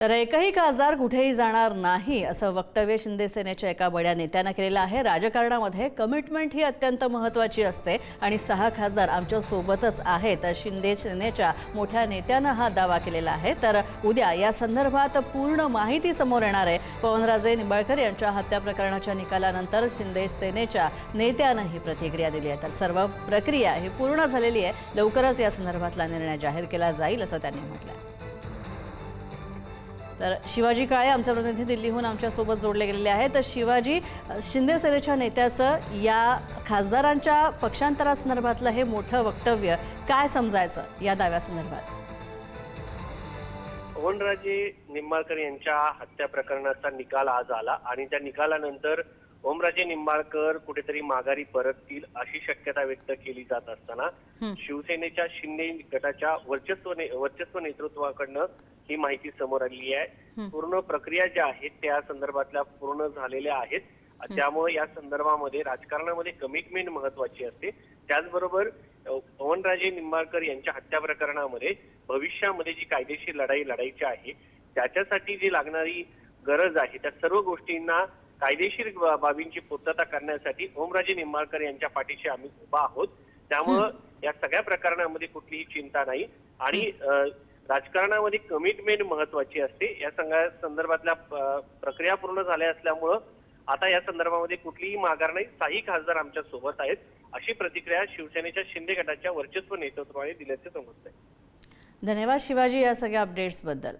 तर एकही खासदार कुठेही जाणार नाही असं वक्तव्य शिंदे सेनेच्या एका बड्या नेत्यानं केलेलं आहे। राजकारणामध्ये कमिटमेंट ही अत्यंत महत्त्वाची असते आणि 6 खासदार आमच्या सोबतच आहेत। शिंदे सेनेच्या मोठ्या नेत्यानं हा दावा केलेला आहे। तर उद्या या संदर्भात पूर्ण माहिती समोर येणार आहे। पवनराजे निंबाळकर यांच्या हत्या प्रकरणाच्या निकालानंतर शिंदे सेनेच्या नेत्यानं ही प्रतिक्रिया दिली आहे। तर सर्व प्रक्रिया ही पूर्ण झालेली आहे। लवकरच या संदर्भातला निर्णय जाहीर केला जाईल असं त्यांनी म्हटलं आहे। तर शिवाजी काळे आमचे प्रतिनिधी दिल्लीहून आमच्या सोबत जोडले गेलेले आहेत। तर शिवाजी, शिंदे सेनेच्या नेत्याचं या खासदारांच्या पक्षांतरासंदर्भातलं हे मोठं वक्तव्य काय समजायचं या दाव्यासंदर्भात? पवनराजे निंबाळकर यांच्या हत्या प्रकरणाचा निकाल आज आला आणि त्या निकालानंतर ओमराजे निंबाळकर कुठेतरी माघारी परततील अशी शक्यता व्यक्त केली जात असताना शिवसेनेच्या शिंदे गटाच्या वर्चस्व नेतृत्वाकडनं ही माहिती समोर आली आहे। पूर्ण प्रक्रिया ज्या आहेत त्या संदर्भातल्या पूर्ण झालेल्या आहेत। त्यामुळे या संदर्भामध्ये राजकारणामध्ये कमिटमेंट महत्वाची असते। त्याचबरोबर पवनराजे निंबाळकर यांच्या हत्या प्रकरणामध्ये भविष्यामध्ये जी कायदेशीर लढाई लढायची आहे त्याच्यासाठी जी लागणारी गरज आहे त्या सर्व गोष्टींना कायदेशीर बाबींची पूर्तता करण्यासाठी ओमराजे निंबाळकर यांच्या पाठीशी आम्ही उभा आहोत। त्यामुळे या सगळ्या प्रकरणामध्ये कुठलीही चिंता नाही आणि राजकारणामध्ये कमिटमेंट महत्वाची असते। या संदर्भातल्या प्रक्रिया पूर्ण झाल्या असल्यामुळं आता या संदर्भामध्ये कुठलीही माघार नाही। 6 खासदार आमच्या सोबत आहेत अशी प्रतिक्रिया शिवसेनेच्या शिंदे गटाच्या वर्चस्व नेतृत्वाने दिल्याचे समजते। धन्यवाद शिवाजी या सगळ्या अपडेट्स बद्दल।